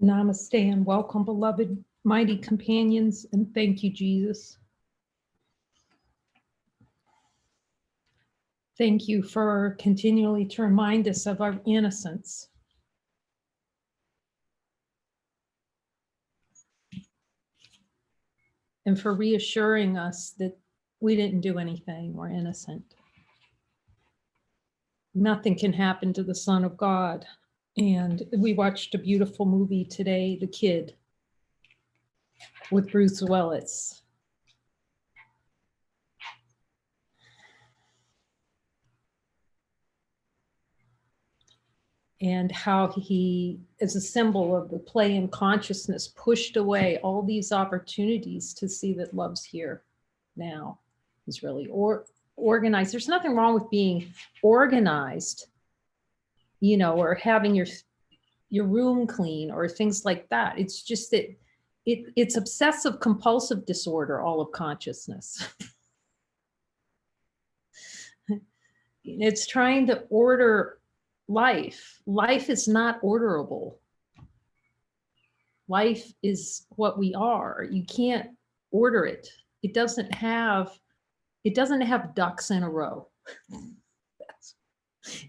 Namaste and welcome, beloved mighty companions, and thank you, Jesus. Thank you for continually to remind us of our innocence. And for reassuring us that we didn't do anything, we're innocent. Nothing can happen to the Son of God. And we watched a beautiful movie today, The Kid, with Bruce Willis. And how he, as a symbol of the play in consciousness, pushed away all these opportunities to see that love's here now. He's really organized. There's nothing wrong with being organized, you know, or having your room clean or things like that. It's just that it's obsessive compulsive disorder, all of consciousness. It's trying to order life. Life is not orderable. Life is what we are. You can't order it. It doesn't have ducks in a row.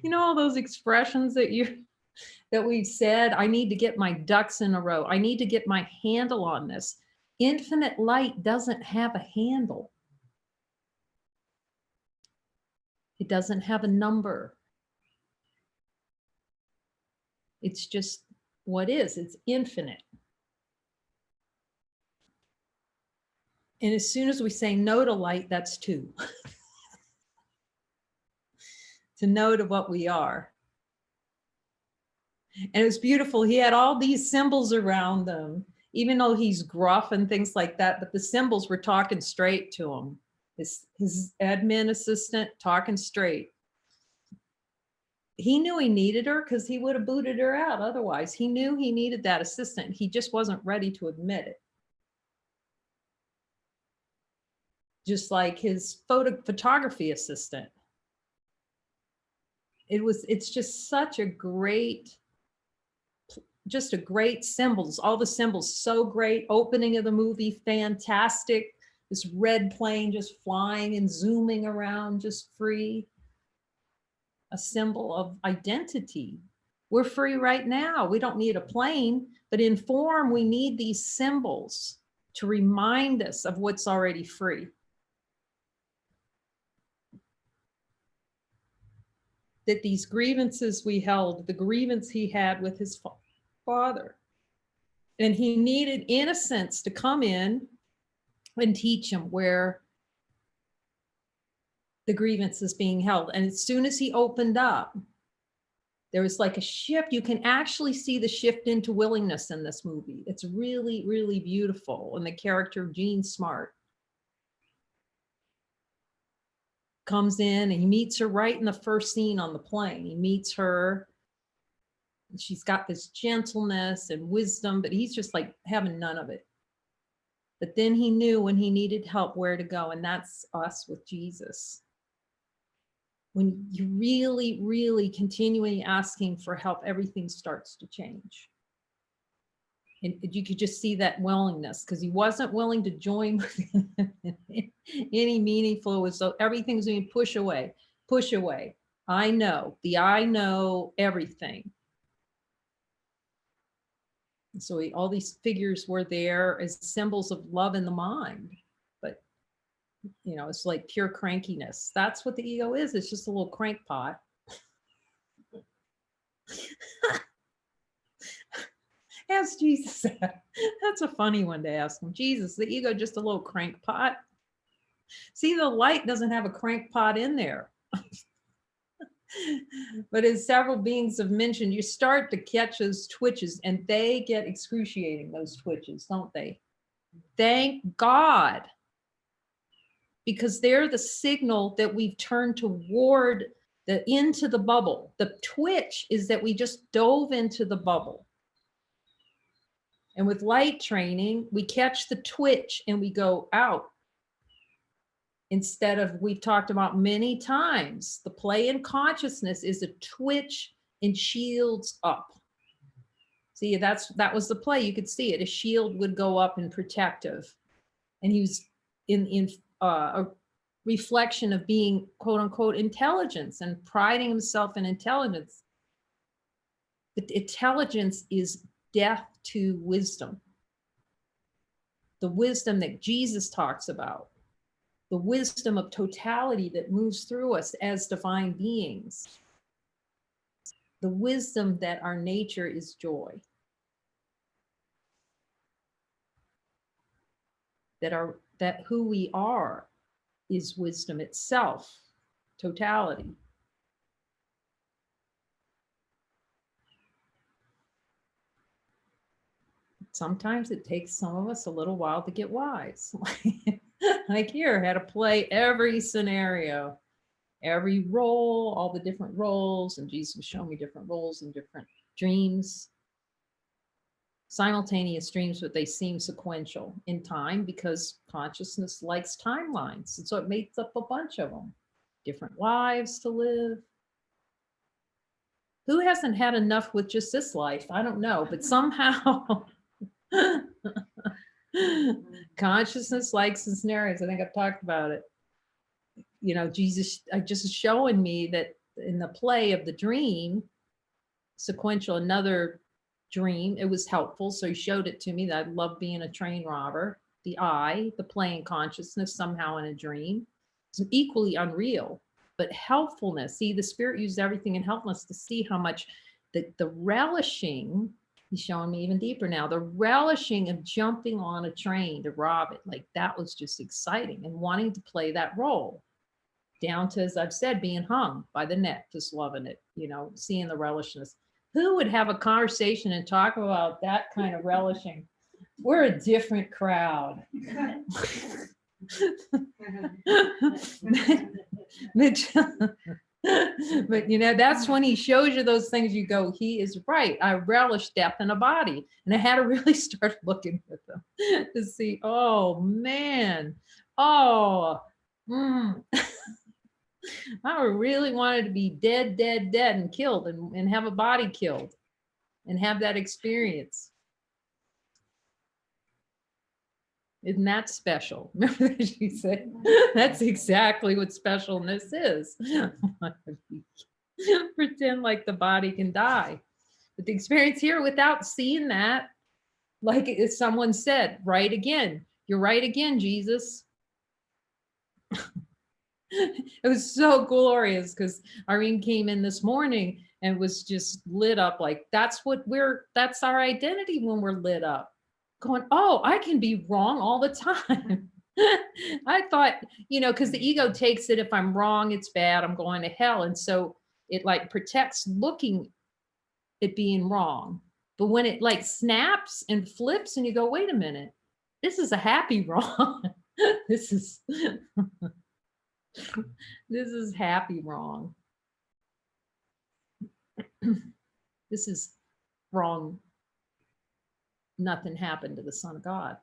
You know, all those expressions that we've said, I need to get my ducks in a row. I need to get my handle on this. Infinite light doesn't have a handle. It doesn't have a number. It's just what is. It's infinite. And as soon as we say no to light, that's two. To no to what we are. And it was beautiful. He had all these symbols around them, even though he's gruff and things like that, but the symbols were talking straight to him. His admin assistant talking straight. He knew he needed her because he would have booted her out otherwise. He knew he needed that assistant. He just wasn't ready to admit it. Just like his photography assistant. It's just such a great, just a great symbols. All the symbols so great. Opening of the movie, fantastic. This red plane just flying and zooming around, just free. A symbol of identity. We're free right now. We don't need a plane, but in form, we need these symbols to remind us of what's already free. That these grievances we held, the grievance he had with his father, and he needed innocence to come in and teach him where the grievance is being held. And as soon as he opened up, there was like a shift. You can actually see the shift into willingness in this movie. It's really, really beautiful. And the character of Jean Smart comes in and he meets her right in the first scene on the plane. He meets her. And she's got this gentleness and wisdom, but he's just like having none of it. But then he knew when he needed help where to go. And that's us with Jesus. When you really, really continually asking for help, everything starts to change. And you could just see that willingness because he wasn't willing to join with any meaningful. So everything's being push away, push away. I know everything. And so all these figures were there as symbols of love in the mind. But you know, it's like pure crankiness. That's what the ego is. It's just a little crankpot. Ask Jesus that. That's a funny one to ask him. Jesus, the ego just a little crankpot? See, the light doesn't have a crankpot in there. But as several beings have mentioned, you start to catch those twitches and they get excruciating, those twitches, don't they? Thank God. Because they're the signal that we've turned toward into the bubble. The twitch is that we just dove into the bubble. And with light training, we catch the twitch and we go out. Instead of, we've talked about many times, the play in consciousness is a twitch and shields up. See, that was the play. You could see it. A shield would go up and protective. And he was in a reflection of being, quote unquote, intelligence and priding himself in intelligence. But intelligence is death to wisdom. The wisdom that Jesus talks about, the wisdom of totality that moves through us as divine beings, the wisdom that our nature is joy, that who we are is wisdom itself, totality. Sometimes it takes some of us a little while to get wise. Like here, had to play every scenario, every role, all the different roles, and Jesus was showing me different roles and different dreams, simultaneous dreams, but they seem sequential in time because consciousness likes timelines. And so it makes up a bunch of them, different lives to live. Who hasn't had enough with just this life? I don't know, but somehow consciousness likes the scenarios. I think I've talked about it. You know, Jesus just showing me that in the play of the dream, sequential, another dream, it was helpful. So he showed it to me that I love being a train robber. The playing consciousness somehow in a dream. It's equally unreal, but helpfulness. See, the spirit used everything in helpfulness to see how much the relishing, he's showing me even deeper now, the relishing of jumping on a train to rob it. Like that was just exciting and wanting to play that role. Down to, as I've said, being hung by the neck, just loving it, you know, seeing the relishness. Who would have a conversation and talk about that kind of relishing? We're a different crowd. But you know, that's when he shows you those things, you go, he is right. I relish death in a body. And I had to really start looking at them to see, oh man, I really wanted to be dead and killed and have a body killed and have that experience. Isn't that special? Remember that she said, that's exactly what specialness is. Pretend like the body can die. But the experience here without seeing that, like as someone said, right again. You're right again, Jesus. It was so glorious because Irene came in this morning and was just lit up like that's our identity when we're lit up. Going, oh, I can be wrong all the time. I thought, you know, because the ego takes it, if I'm wrong, it's bad, I'm going to hell. And so it like protects looking at being wrong. But when it like snaps and flips and you go, wait a minute, this is a happy wrong. This is this is happy wrong. This is wrong. Nothing happened to the Son of God.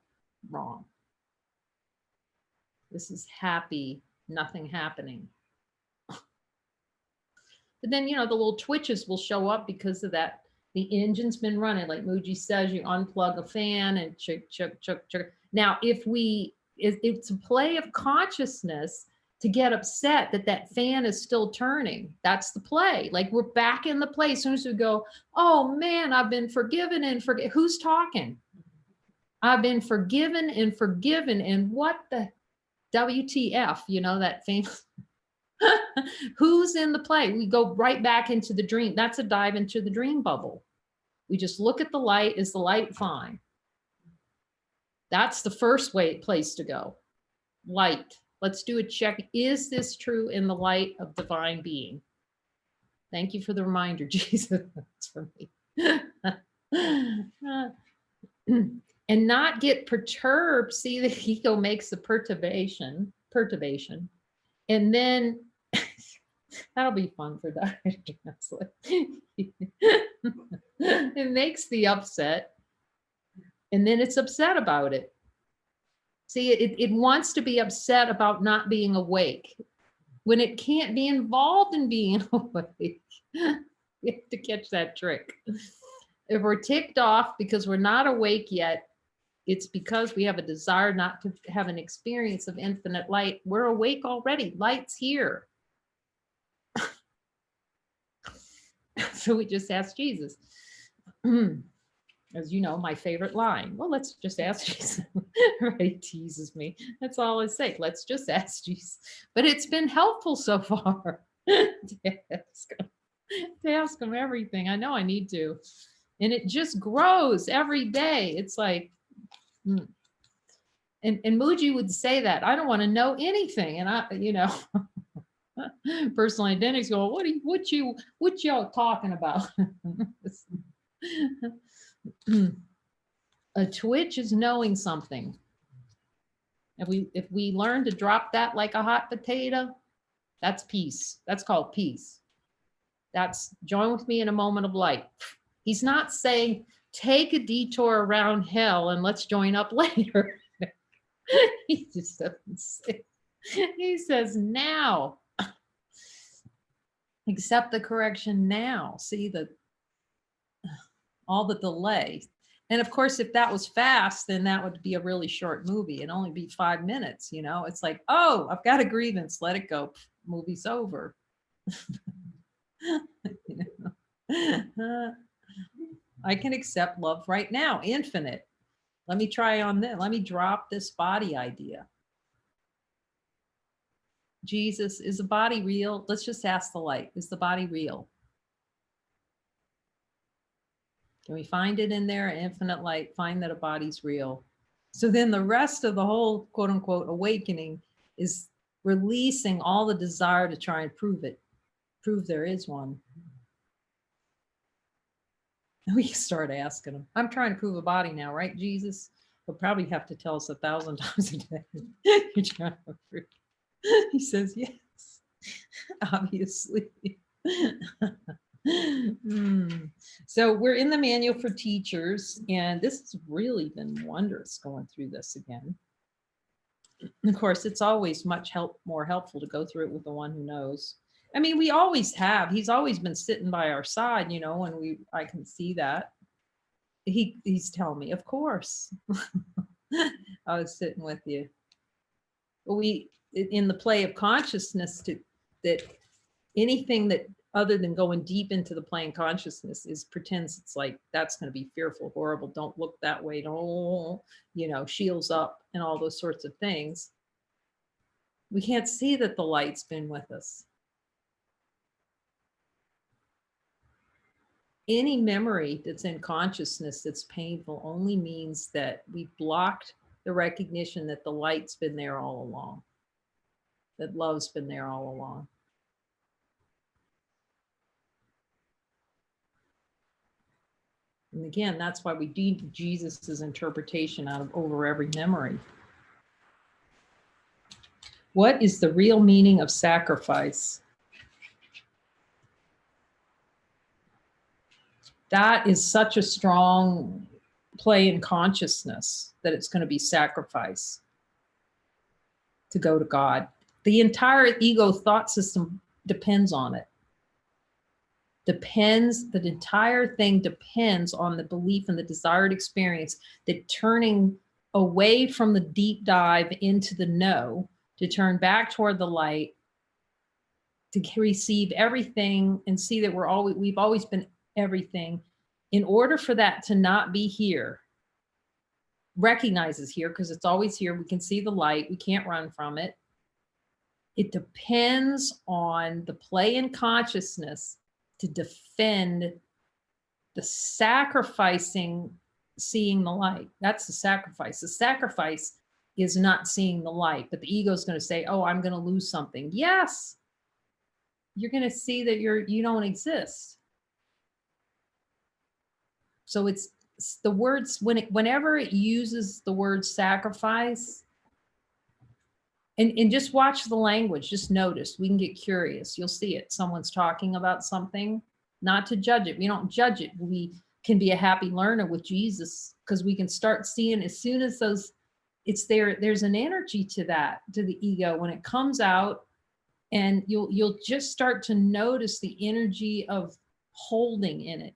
Wrong. This is happy, nothing happening. But then, you know, the little twitches will show up because of that. The engine's been running, like Muji says, you unplug a fan and chuk, chuk, chuk, chuk. Now, it's a play of consciousness to get upset that fan is still turning. That's the play. Like we're back in the play. As soon as we go, oh man, I've been forgiven and forgiven. Who's talking? I've been forgiven and forgiven. And what the WTF, you know, that famous. Who's in the play? We go right back into the dream. That's a dive into the dream bubble. We just look at the light. Is the light fine? That's the first place to go. Light. Let's do a check. Is this true in the light of divine being? Thank you for the reminder, Jesus. That's for me. And not get perturbed. See, the ego makes the perturbation. And then that'll be fun for Dr. It makes the upset. And then it's upset about it. See, it wants to be upset about not being awake when it can't be involved in being awake. You have to catch that trick. If we're ticked off because we're not awake yet, it's because we have a desire not to have an experience of infinite light. We're awake already. Light's here. So we just ask Jesus. As you know, my favorite line. Well, let's just ask Jesus. Right? He teases me. That's all I say. Let's just ask Jesus. But it's been helpful so far to ask him everything. I know I need to. And it just grows every day. It's like, and Muji would say that. I don't want to know anything. And I, personal identities go, what y'all talking about? A twitch is knowing something. If we learn to drop that like a hot potato, that's peace. That's called peace. That's join with me in a moment of light. He's not saying take a detour around hell and let's join up later. He just doesn't say. He says now. Accept the correction now. See all the delay. And of course, if that was fast, then that would be a really short movie. It'd only be 5 minutes, It's like, oh, I've got a grievance, let it go. Movie's over. I can accept love right now, infinite. Let me try on this. Let me drop this body idea. Jesus, is the body real? Let's just ask the light. Is the body real? Can we find it in there? Infinite light, find that a body's real. So then the rest of the whole quote unquote awakening is releasing all the desire to try and prove it, prove there is one. We start asking him, I'm trying to prove a body now, right, Jesus? He'll probably have to tell us 1,000 times a day. You're trying to prove. He says, yes, obviously. So we're in the manual for teachers, and this has really been wondrous going through this again. And of course, it's always much more helpful to go through it with the one who knows. I mean, we always have. He's always been sitting by our side, and I can see that. He's telling me, of course. I was sitting with you. But in the play of consciousness, that anything that other than going deep into the plane consciousness pretends it's like that's going to be fearful, horrible, don't look that way, don't, shields up and all those sorts of things. We can't see that the light's been with us. Any memory that's in consciousness that's painful only means that we've blocked the recognition that the light's been there all along, that love's been there all along. And again, that's why we need Jesus's interpretation over every memory. What is the real meaning of sacrifice? That is such a strong play in consciousness that it's going to be sacrifice to go to God. The entire ego thought system depends on it. The entire thing depends on the belief and the desired experience that turning away from the deep dive into the no, to turn back toward the light, to receive everything and see that we've always been everything. In order for that to not be here, recognizes here because it's always here. We can see the light. We can't run from it. It depends on the play in consciousness to defend the sacrificing, seeing the light. That's the sacrifice. The sacrifice is not seeing the light, but the ego is going to say, oh, I'm going to lose something. Yes. You're going to see that you don't exist. So it's the words, whenever it uses the word sacrifice, and just watch the language, just notice, we can get curious. You'll see it. Someone's talking about something, not to judge it. We don't judge it. We can be a happy learner with Jesus because we can start seeing as soon as it's there's an energy to that, to the ego when it comes out, and you'll just start to notice the energy of holding in it.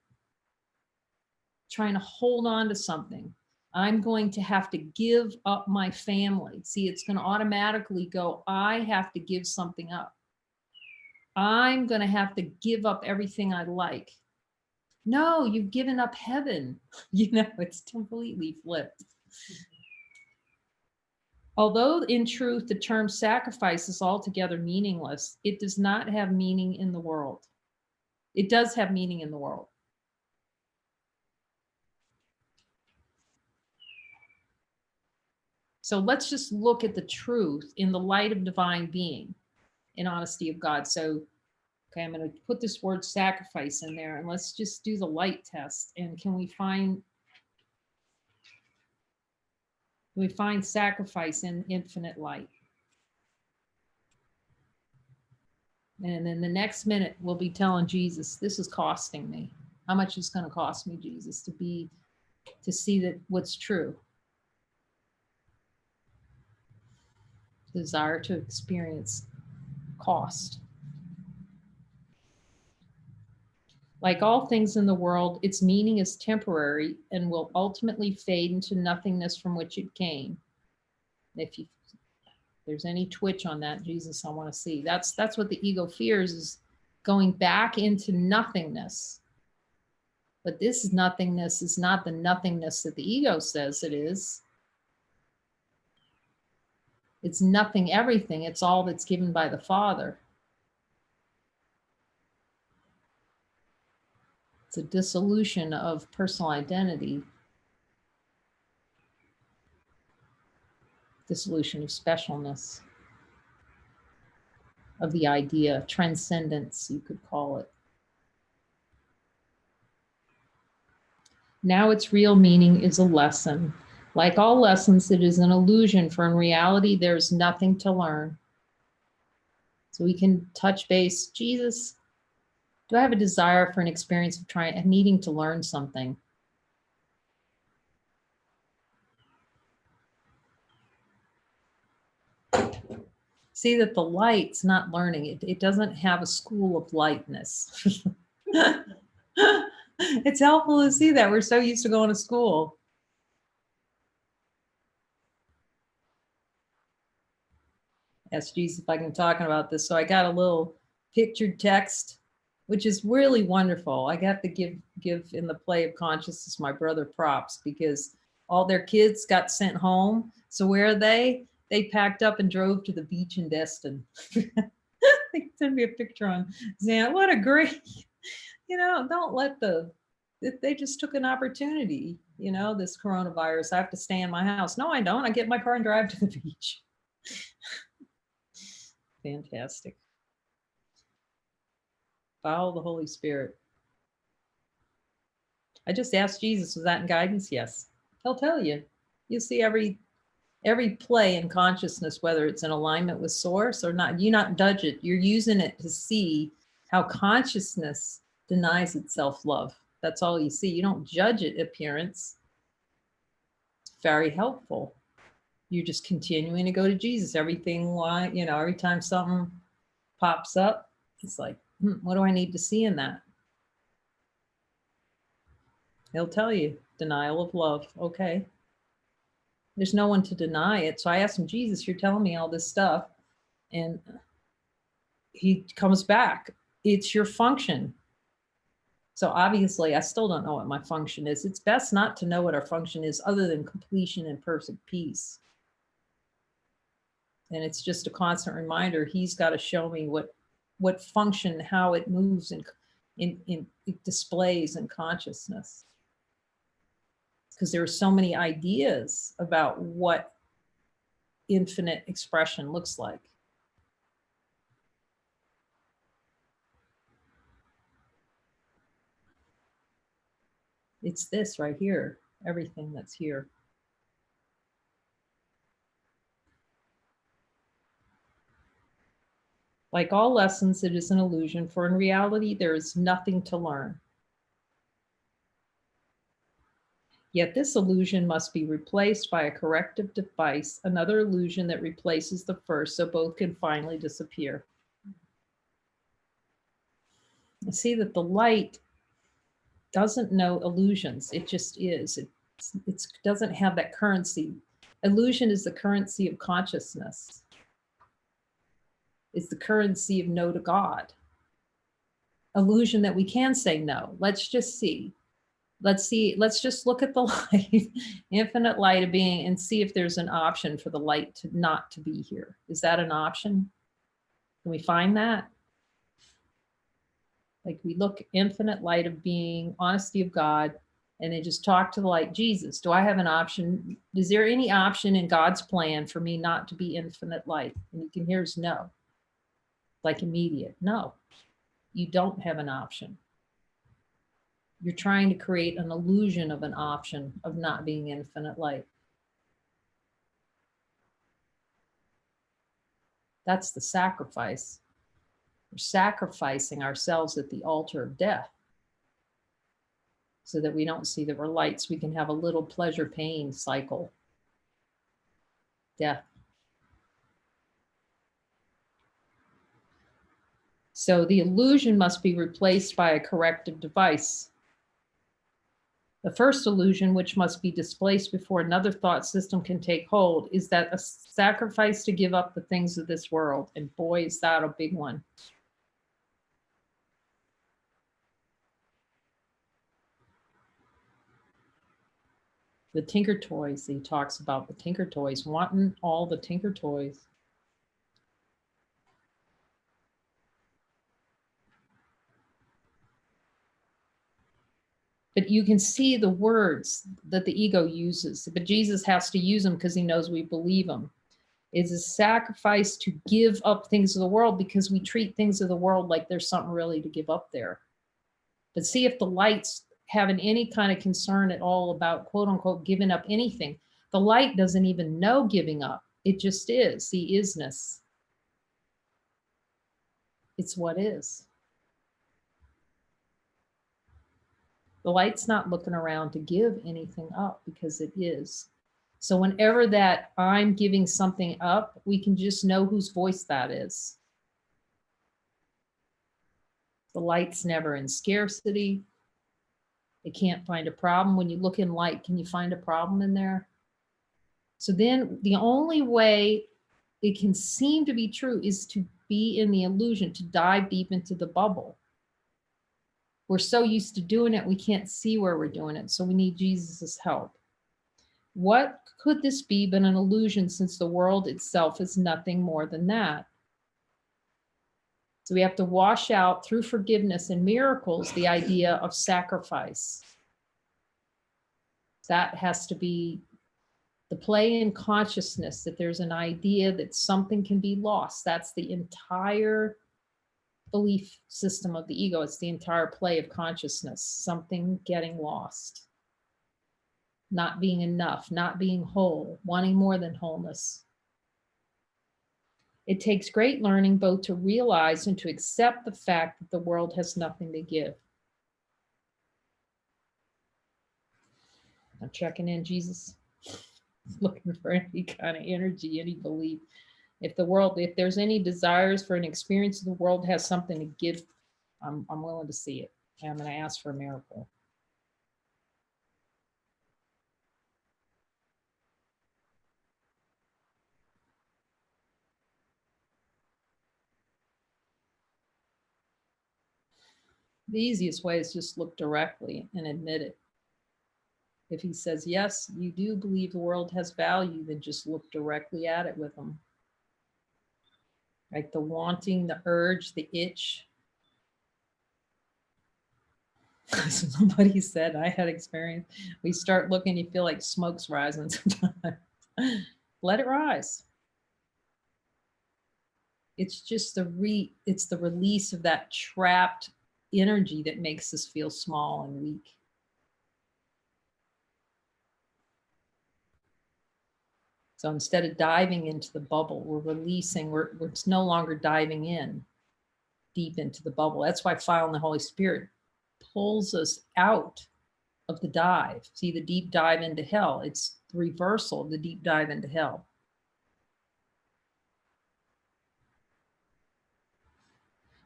trying to hold on to something. I'm going to have to give up my family. See, it's going to automatically go, I have to give something up. I'm going to have to give up everything I like. No, you've given up heaven. It's completely flipped. Although in truth, the term sacrifice is altogether meaningless, it does not have meaning in the world. It does have meaning in the world. So let's just look at the truth in the light of divine being and honesty of God. So, okay, I'm going to put this word sacrifice in there and let's just do the light test. And can we find sacrifice in infinite light? And then the next minute we'll be telling Jesus, this is costing me. How much is going to cost me, Jesus, to see that what's true? Desire to experience cost. Like all things in the world, its meaning is temporary and will ultimately fade into nothingness from which it came. If there's any twitch on that, Jesus, I want to see. That's what the ego fears, is going back into nothingness. But this nothingness is not the nothingness that the ego says it is. It's nothing, everything. It's all that's given by the Father. It's a dissolution of personal identity, dissolution of specialness, of the idea, transcendence, you could call it. Now its real meaning is a lesson. Like all lessons, it is an illusion, for in reality, there's nothing to learn. So we can touch base. Jesus, do I have a desire for an experience of needing to learn something? See that the light's not learning. It doesn't have a school of lightness. It's helpful to see that. We're so used to going to school. Ask Jesus if I can talk about this. So I got a little pictured text, which is really wonderful. I got to give in the play of consciousness my brother props, because all their kids got sent home. So where are they? They packed up and drove to the beach in Destin. They sent me a picture on Zan. What a great, don't let they just took an opportunity, this coronavirus. I have to stay in my house. No, I don't. I get in my car and drive to the beach. Fantastic. Follow the Holy Spirit. I just asked Jesus, was that in guidance? Yes. He'll tell you. You see every play in consciousness, whether it's in alignment with source or not, you not judge it. You're using it to see how consciousness denies itself love. That's all you see. You don't judge it appearance. It's very helpful. You're just continuing to go to Jesus. Everything, every time something pops up, it's like, what do I need to see in that? He'll tell you, denial of love. Okay. There's no one to deny it. So I asked him, Jesus, you're telling me all this stuff. And he comes back. It's your function. So obviously, I still don't know what my function is. It's best not to know what our function is other than completion and perfect peace. And it's just a constant reminder. He's got to show me what function, how it moves in it displays in consciousness. Because there are so many ideas about what infinite expression looks like. It's this right here, everything that's here. Like all lessons, it is an illusion, for in reality, there is nothing to learn. Yet this illusion must be replaced by a corrective device, another illusion that replaces the first, so both can finally disappear. See that the light doesn't know illusions. It just is. It doesn't have that currency. Illusion is the currency of consciousness. It's the currency of no to God. Illusion that we can say no. Let's just see. Let's just look at the light, infinite light of being, and see if there's an option for the light to not to be here. Is that an option? Can we find that? Like we look infinite light of being, honesty of God, and then just talk to the light, Jesus, do I have an option? Is there any option in God's plan for me not to be infinite light? And you can hear is no, like immediate. No, you don't have an option. You're trying to create an illusion of an option of not being infinite light. That's the sacrifice. We're sacrificing ourselves at the altar of death so that we don't see that we're lights. We can have a little pleasure pain cycle. Death. So the illusion must be replaced by a corrective device. The first illusion, which must be displaced before another thought system can take hold, is that a sacrifice to give up the things of this world. And boy, is that a big one. The Tinker Toys, he talks about the Tinker Toys, wanting all the Tinker Toys. But you can see the words that the ego uses, but Jesus has to use them because he knows we believe them. It's a sacrifice to give up things of the world because we treat things of the world like there's something really to give up there. But see if the lights having any kind of concern at all about quote unquote giving up anything. The light doesn't even know giving up. It just is the isness. It's what is. The light's not looking around to give anything up because it is. So whenever that I'm giving something up, we can just know whose voice that is. The light's never in scarcity. It can't find a problem. When you look in light, can you find a problem in there? So then the only way it can seem to be true is to be in the illusion, to dive deep into the bubble. We're so used to doing it, we can't see where we're doing it. So we need Jesus's help. What could this be but an illusion, since the world itself is nothing more than that? So we have to wash out through forgiveness and miracles the idea of sacrifice. That has to be the play in consciousness, that there's an idea that something can be lost. That's the entire belief system of the ego. It's the entire play of consciousness, something getting lost, not being enough, not being whole, wanting more than wholeness. It takes great learning both to realize and to accept the fact that the world has nothing to give. I'm checking in, Jesus, looking for any kind of energy, any belief. If there's any desires for an experience, the world has something to give, I'm willing to see it. And I'm going to ask for a miracle. The easiest way is just look directly and admit it. If he says, yes, you do believe the world has value, then just look directly at it with him. Like the wanting, the urge, the itch. Somebody said, I had experience. We start looking, you feel like smoke's rising sometimes. Let it rise. It's just it's the release of that trapped energy that makes us feel small and weak. So instead of diving into the bubble, we're releasing, we're no longer diving in deep into the bubble. That's why following the Holy Spirit pulls us out of the dive. See, the deep dive into hell, it's the reversal of the deep dive into hell.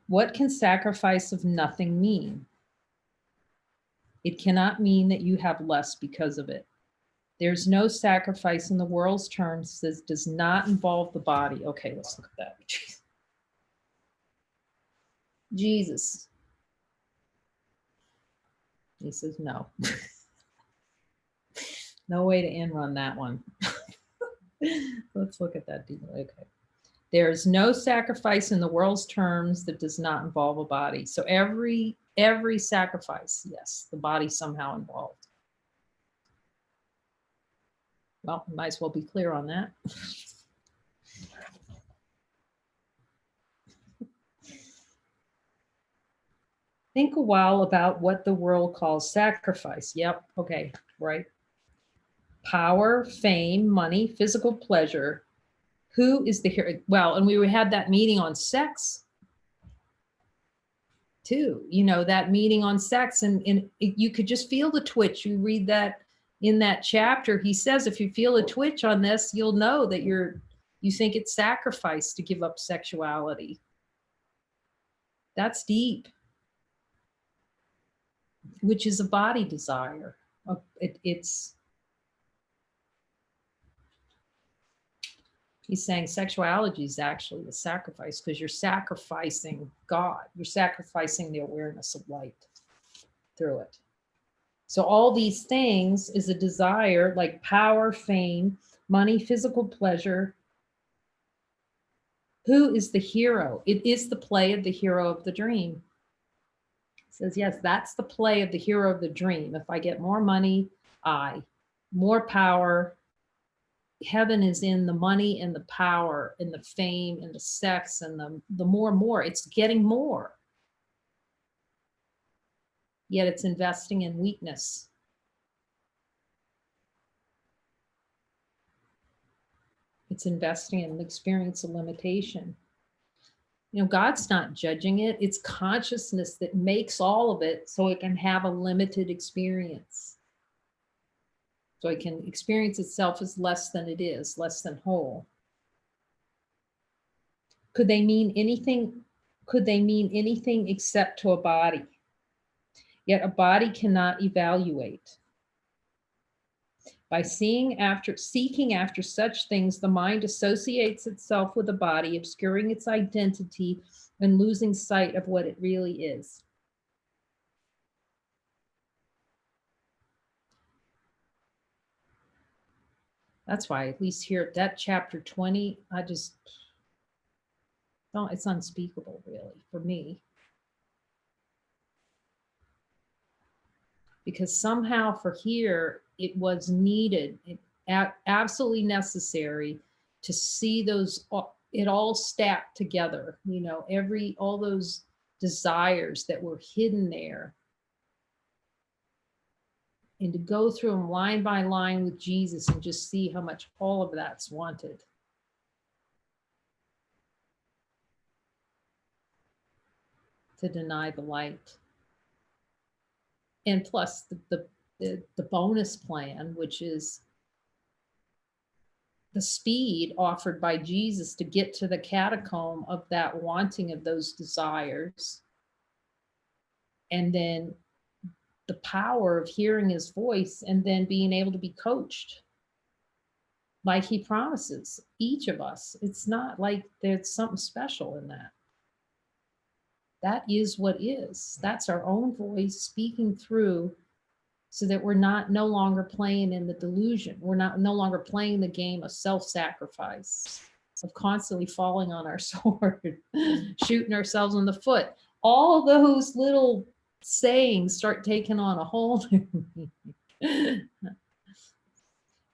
What can sacrifice of nothing mean? It cannot mean that you have less because of it. There's no sacrifice in the world's terms that does not involve the body. Okay, let's look at that. Jesus. He says no. No way to end run that one. Let's look at that. Okay. There's no sacrifice in the world's terms that does not involve a body. So every sacrifice, yes, the body's somehow involved. Well, might as well be clear on that. Think a while about what the world calls sacrifice. Yep, okay, right. Power, fame, money, physical pleasure. Who is the hero? Well, and we had that meeting on sex too, you know, that meeting on sex, and you could just feel the twitch. You read that in that chapter, he says, if you feel a twitch on this, you'll know that you think it's sacrifice to give up sexuality. That's deep, which is a body desire. He's saying sexuality is actually a sacrifice because you're sacrificing God. You're sacrificing the awareness of light through it. So all these things is a desire like power, fame, money, physical pleasure. Who is the hero? It is the play of the hero of the dream. It says, yes, that's the play of the hero of the dream. If I get more money, more power. Heaven is in the money and the power and the fame and the sex and the more and more. It's getting more. Yet it's investing in weakness. It's investing in the experience of limitation. You know, God's not judging it. It's consciousness that makes all of it so it can have a limited experience. So it can experience itself as less than it is, less than whole. Could they mean anything? Could they mean anything except to a body? Yet a body cannot evaluate. By seeking after such things, the mind associates itself with the body, obscuring its identity and losing sight of what it really is. That's why, at least here, that chapter 20, it's unspeakable, really, for me. Because somehow for here, it was needed, absolutely necessary to see it all stacked together, you know, all those desires that were hidden there. And to go through them line by line with Jesus and just see how much all of that's wanted. To deny the light. And plus the bonus plan, which is the speed offered by Jesus to get to the catacomb of that wanting of those desires. And then the power of hearing his voice and then being able to be coached like he promises each of us. It's not like there's something special in that. That is what is. That's our own voice speaking through so that we're no longer playing in the delusion. We're no longer playing the game of self-sacrifice, of constantly falling on our sword, shooting ourselves in the foot. All those little sayings start taking on a whole new meaning.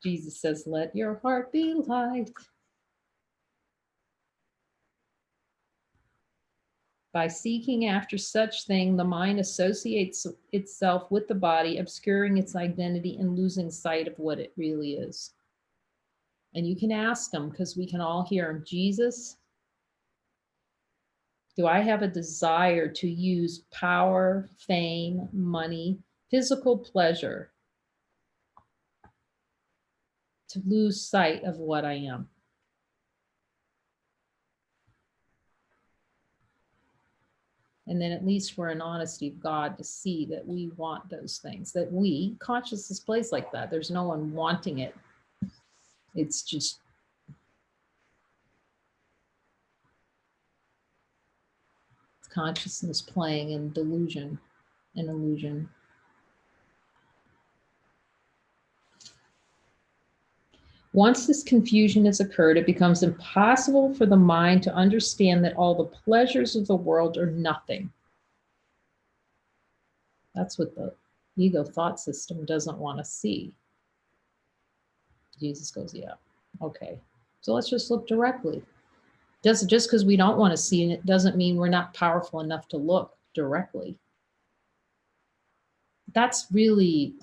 Jesus says, let your heart be light. By seeking after such thing, the mind associates itself with the body, obscuring its identity and losing sight of what it really is. And you can ask them, because we can all hear him, Jesus, do I have a desire to use power, fame, money, physical pleasure to lose sight of what I am? And then at least we're in honesty of God to see that we want those things, that we, consciousness plays like that. There's no one wanting it. It's just consciousness playing in delusion and illusion. Once this confusion has occurred, it becomes impossible for the mind to understand that all the pleasures of the world are nothing. That's what the ego thought system doesn't want to see. Jesus goes, yeah, okay. So let's just look directly. Just because we don't want to see it doesn't mean we're not powerful enough to look directly. That's really,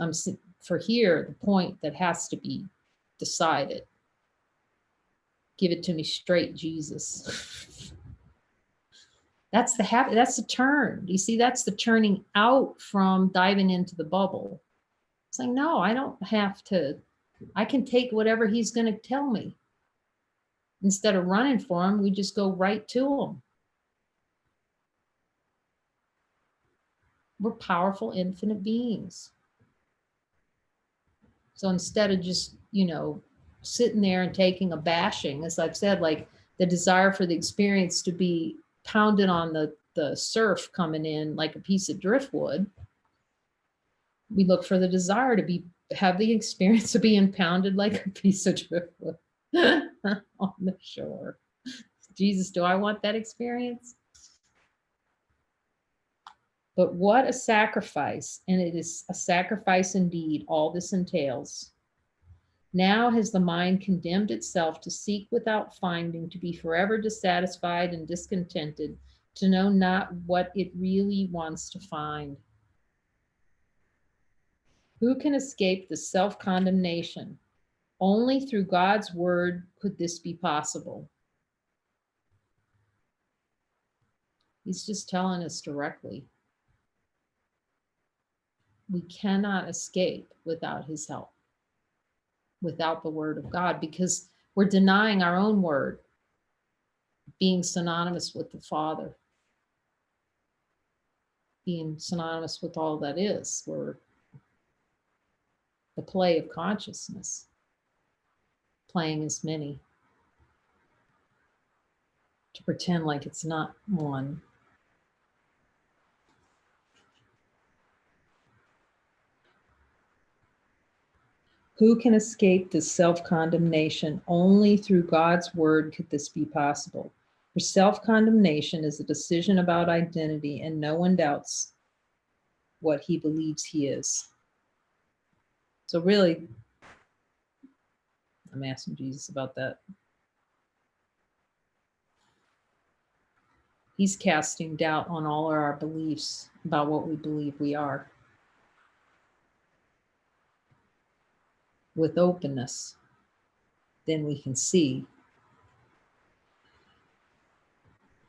for here, the point that has to be decided. Give it to me straight, Jesus. That's the habit. That's the turn. You see, that's the turning out from diving into the bubble. It's like, no, I don't have to. I can take whatever he's going to tell me. Instead of running for him, we just go right to him. We're powerful, infinite beings. So instead of just, sitting there and taking a bashing, as I've said, like the desire for the experience to be pounded on the surf coming in like a piece of driftwood, we look for the desire to have the experience of being pounded like a piece of driftwood on the shore. Jesus, do I want that experience? But what a sacrifice, and it is a sacrifice indeed, all this entails. Now has the mind condemned itself to seek without finding, to be forever dissatisfied and discontented, to know not what it really wants to find. Who can escape the self-condemnation? Only through God's word could this be possible. He's just telling us directly. We cannot escape without his help, without the word of God, because we're denying our own word, being synonymous with the Father, being synonymous with all that is. We're the play of consciousness, playing as many, to pretend like it's not one. Who can escape this self-condemnation? Only through God's word could this be possible. For self-condemnation is a decision about identity, and no one doubts what he believes he is. So really, I'm asking Jesus about that. He's casting doubt on all of our beliefs about what we believe we are. With openness, then we can see.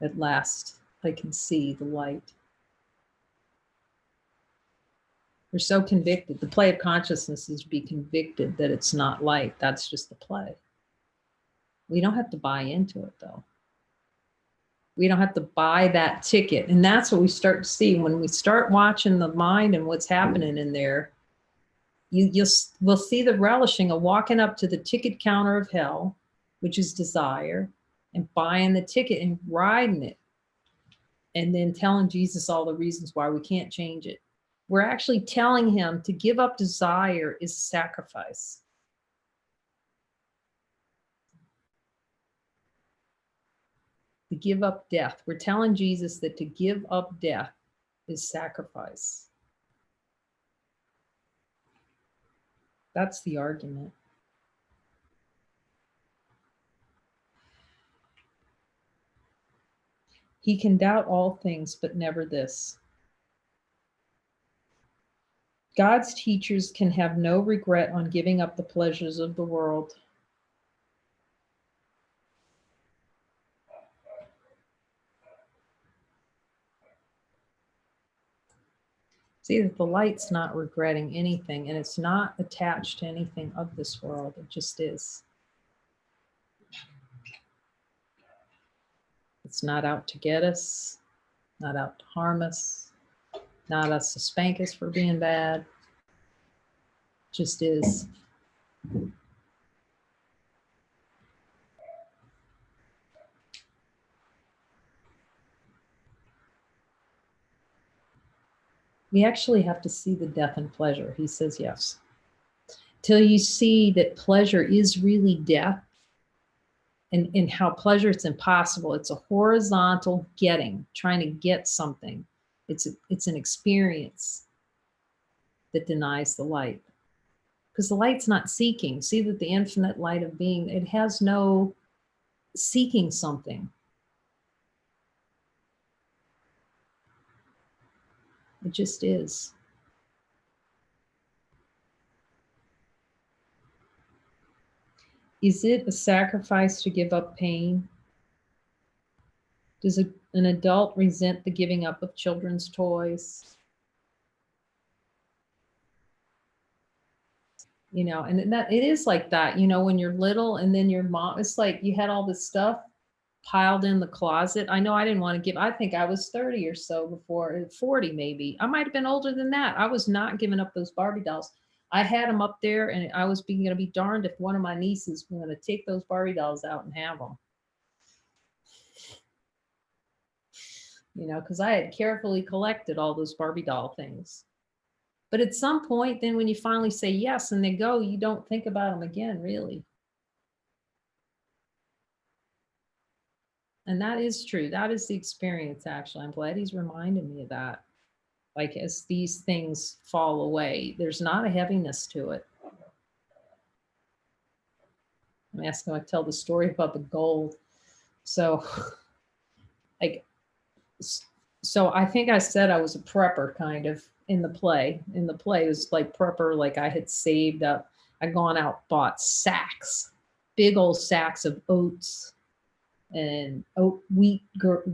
At last, I can see the light. We're so convicted. The play of consciousness is to be convicted that it's not light. That's just the play. We don't have to buy into it, though. We don't have to buy that ticket. And that's what we start to see when we start watching the mind and what's happening in there. We'll see the relishing of walking up to the ticket counter of hell, which is desire, and buying the ticket and riding it. And then telling Jesus all the reasons why we can't change it. We're actually telling him to give up desire is sacrifice. To give up death. We're telling Jesus that to give up death is sacrifice. That's the argument. He can doubt all things, but never this. God's teachers can have no regret on giving up the pleasures of the world. See that the light's not regretting anything, and it's not attached to anything of this world. It just is. It's not out to get us. not out to harm us, not us to spank us for being bad. Just is. We actually have to see the death and pleasure. He says yes. Till you see that pleasure is really death, and how pleasure, it's impossible. It's a horizontal getting, trying to get something. It's an experience that denies the light. Because the light's not seeking. See that the infinite light of being, it has no seeking something. It just is. Is it a sacrifice to give up pain? Does an adult resent the giving up of children's toys? You know, and that it is like that, you know, when you're little and then your mom, it's like you had all this stuff piled in the closet. I know I didn't want to give, I think I was 30 or so before, 40 maybe. I might have been older than that. I was not giving up those Barbie dolls. I had them up there, and I was going to be darned if one of my nieces was going to take those Barbie dolls out and have them. You know, because I had carefully collected all those Barbie doll things. But at some point, then when you finally say yes and they go, you don't think about them again, really. And that is true. That is the experience, actually. I'm glad he's reminded me of that. Like, as these things fall away, there's not a heaviness to it. I'm asking, I tell the story about the gold. So, like, so I think I said I was a prepper kind of in the play. In the play, it was like prepper, like I had saved up. I'd gone out, bought sacks, big old sacks of oats and wheat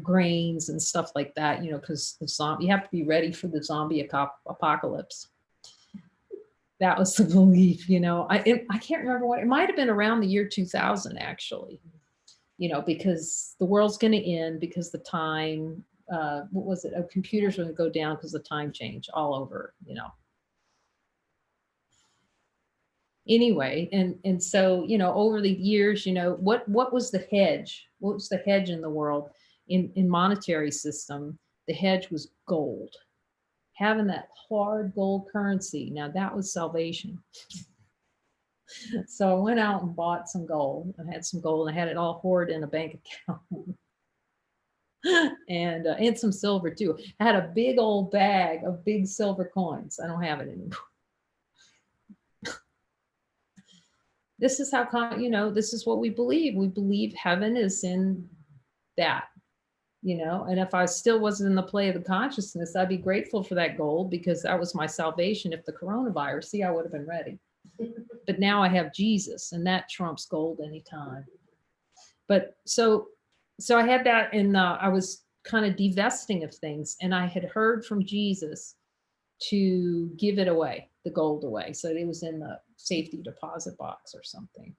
grains and stuff like that, you know, because you have to be ready for the zombie apocalypse. That was the belief, you know. I can't remember what, it might have been around the year 2000, actually, you know, because the world's going to end because the time, what was it? Oh, computers are going to go down because the time change all over, you know. Anyway, and so, you know, over the years, you know, what was the hedge? What was the hedge in the world? In monetary system, the hedge was gold. Having that hard gold currency. Now that was salvation. So I went out and bought some gold. I had some gold, and I had it all hoarded in a bank account. And some silver too. I had a big old bag of big silver coins. I don't have it anymore. This is how, you know, this is what we believe. We believe heaven is in that, you know, and if I still wasn't in the play of the consciousness, I'd be grateful for that gold, because that was my salvation. If the coronavirus, see, I would have been ready. But now I have Jesus, and that trumps gold anytime. But so I had that, and I was kind of divesting of things, and I had heard from Jesus to give it away, the gold away. So it was in the safety deposit box or something.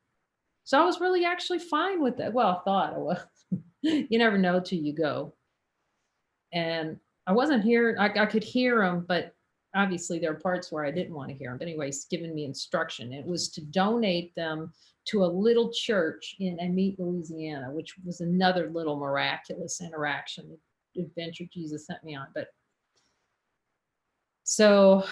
So I was really actually fine with it. Well, I thought I was. You never know till you go. And I wasn't hearing, I could hear him, but obviously there are parts where I didn't want to hear him. But anyways, giving me instruction. It was to donate them to a little church in Amite, Louisiana, which was another little miraculous interaction, adventure Jesus sent me on. But so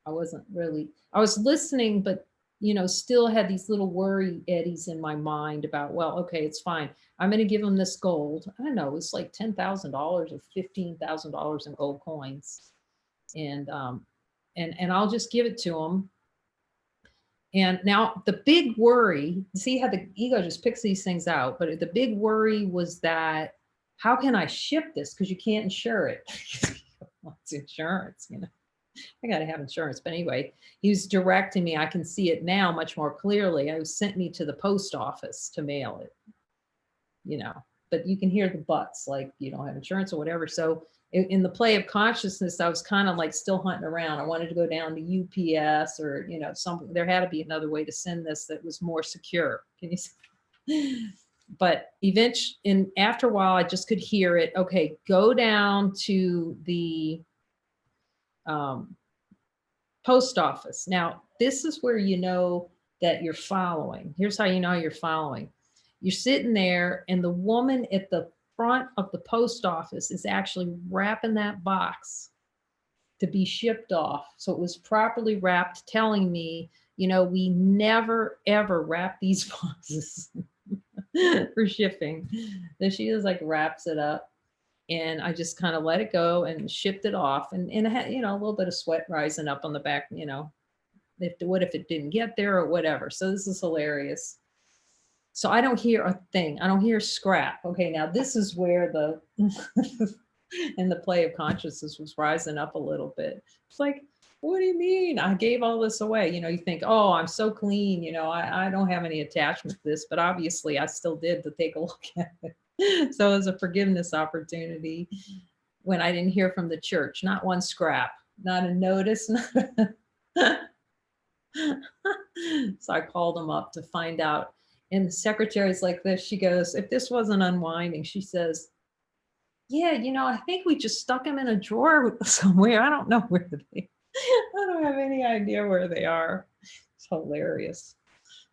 I wasn't really, I was listening, but, you know, still had these little worry eddies in my mind about, well, okay, it's fine. I'm going to give them this gold. I don't know, it was like $10,000 or $15,000 in gold coins. And I'll just give it to them. And now the big worry, see how the ego just picks these things out, but the big worry was that, how can I ship this? Because you can't insure it. It's insurance, you know. I got to have insurance. But anyway, he was directing me. I can see it now much more clearly. I was sent me to the post office to mail it, you know, but you can hear the buts, like you don't have insurance or whatever. So in the play of consciousness, I was kind of like still hunting around. I wanted to go down to UPS or, you know, something. There had to be another way to send this that was more secure. Can you see? But eventually, and after a while, I just could hear it. Okay, go down to the um, post office. Now, this is where you know that you're following. Here's how you know you're following. You're sitting there, and the woman at the front of the post office is actually wrapping that box to be shipped off. So it was properly wrapped, telling me, we never ever wrap these boxes for shipping. Then she just like wraps it up. And I just kind of let it go and shipped it off. And it had, a little bit of sweat rising up on the back, what if it didn't get there or whatever. So this is hilarious. So I don't hear a thing. I don't hear scrap. Okay, now this is where the and the play of consciousness was rising up a little bit. It's like, what do you mean? I gave all this away. You think, oh, I'm so clean. I don't have any attachment to this, but obviously I still did to take a look at it. So it was a forgiveness opportunity when I didn't hear from the church, not one scrap, not a notice. So I called them up to find out. And the secretary's like this. She goes, if this wasn't unwinding, she says, yeah, I think we just stuck them in a drawer somewhere. I don't know where they, I don't have any idea where they are. It's hilarious.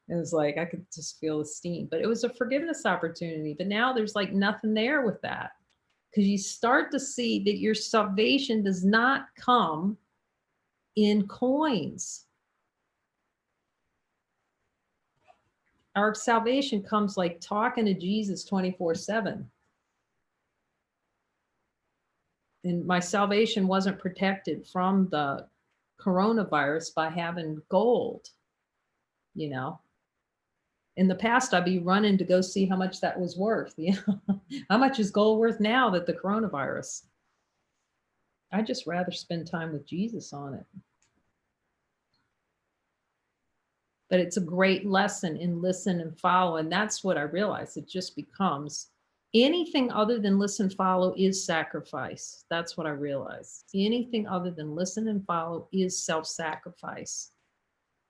It was like, I could just feel the steam, but it was a forgiveness opportunity. But now there's like nothing there with that, because you start to see that your salvation does not come in coins. Our salvation comes like talking to Jesus 24/7. And my salvation wasn't protected from the coronavirus by having gold. In the past, I'd be running to go see how much that was worth. How much is gold worth now that the coronavirus? I'd just rather spend time with Jesus on it. But it's a great lesson in listen and follow. And that's what I realized. It just becomes anything other than listen, follow is sacrifice. That's what I realized. Anything other than listen and follow is self-sacrifice,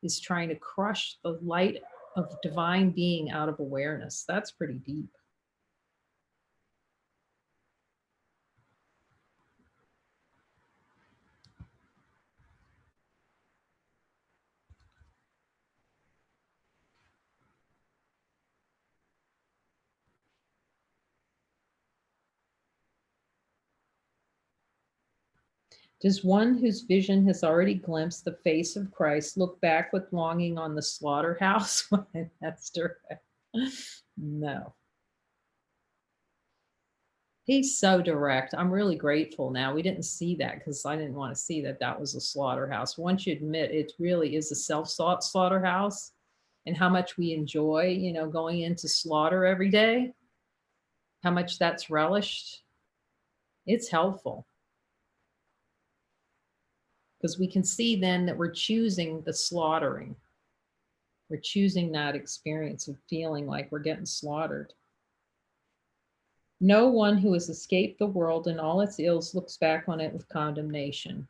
is trying to crush the light of divine being out of awareness. That's pretty deep. Does one whose vision has already glimpsed the face of Christ look back with longing on the slaughterhouse? That's direct. No. He's so direct. I'm really grateful now. We didn't see that because I didn't want to see that that was a slaughterhouse. Once you admit it really is a slaughterhouse, and how much we enjoy, going into slaughter every day, how much that's relished, it's helpful. Because we can see then that we're choosing the slaughtering. We're choosing that experience of feeling like we're getting slaughtered. No one who has escaped the world and all its ills looks back on it with condemnation.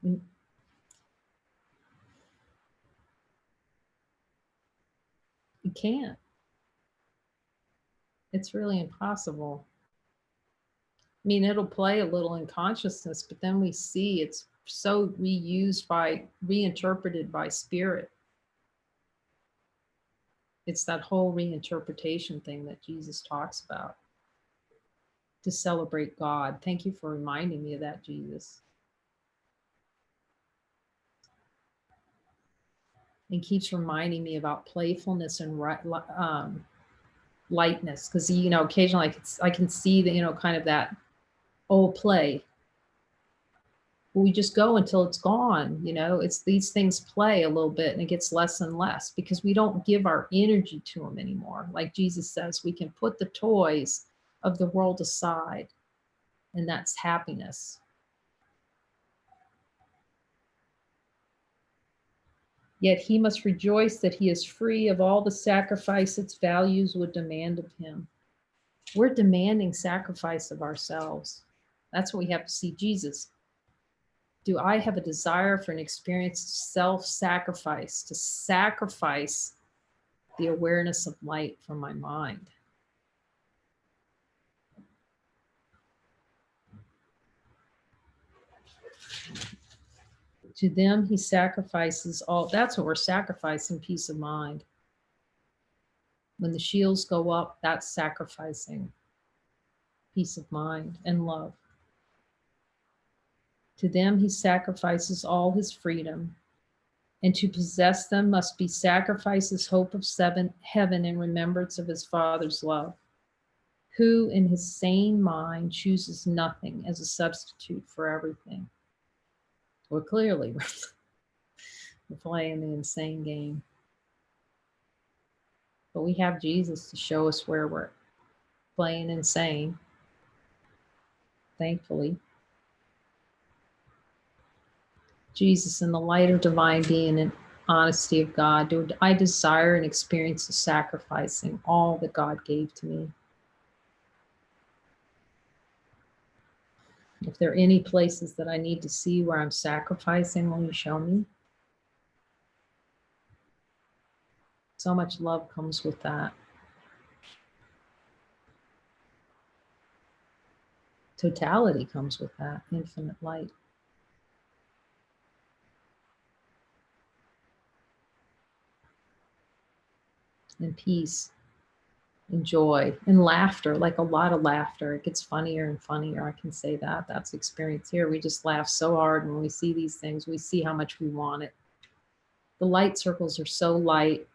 You can't. It's really impossible. I mean, it'll play a little in consciousness, but then we see it's so reinterpreted by spirit. It's that whole reinterpretation thing that Jesus talks about, to celebrate God. Thank you for reminding me of that, Jesus. And keeps reminding me about playfulness and lightness, because occasionally I can see that kind of that old play. But we just go until it's gone. It's these things play a little bit and it gets less and less because we don't give our energy to them anymore. Like Jesus says, we can put the toys of the world aside, and that's happiness. Yet he must rejoice that he is free of all the sacrifice its values would demand of him. We're demanding sacrifice of ourselves. That's what we have to see Jesus. Do I have a desire for an experience of self-sacrifice, to sacrifice the awareness of light from my mind. To them, he sacrifices all. That's what we're sacrificing, peace of mind. When the shields go up, that's sacrificing peace of mind and love. To them, he sacrifices all his freedom. And to possess them must be sacrifice his hope of heaven in remembrance of his Father's love, who in his sane mind chooses nothing as a substitute for everything. Well, clearly, we're playing the insane game. But we have Jesus to show us where we're playing insane, thankfully. Jesus, in the light of divine being and honesty of God, do I desire and experience the sacrificing all that God gave to me. If there are any places that I need to see where I'm sacrificing, will you show me? So much love comes with that. Totality comes with that, infinite light. And peace, and joy, and laughter, like a lot of laughter. It gets funnier and funnier. I can say that. That's experience here. We just laugh so hard when we see these things. We see how much we want it. The light circles are so light.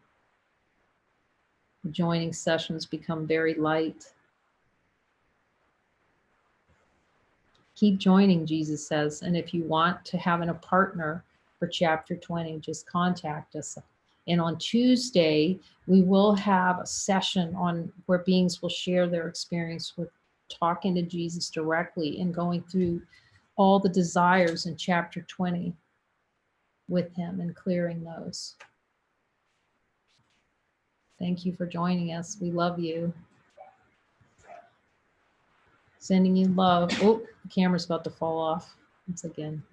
The joining sessions become very light. Keep joining, Jesus says. And if you want to have a partner for chapter 20, just contact us. And on Tuesday, we will have a session on where beings will share their experience with talking to Jesus directly and going through all the desires in chapter 20 with him and clearing those. Thank you for joining us. We love you. Sending you love. Oh, the camera's about to fall off once again.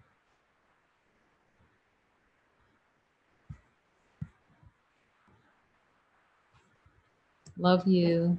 Love you.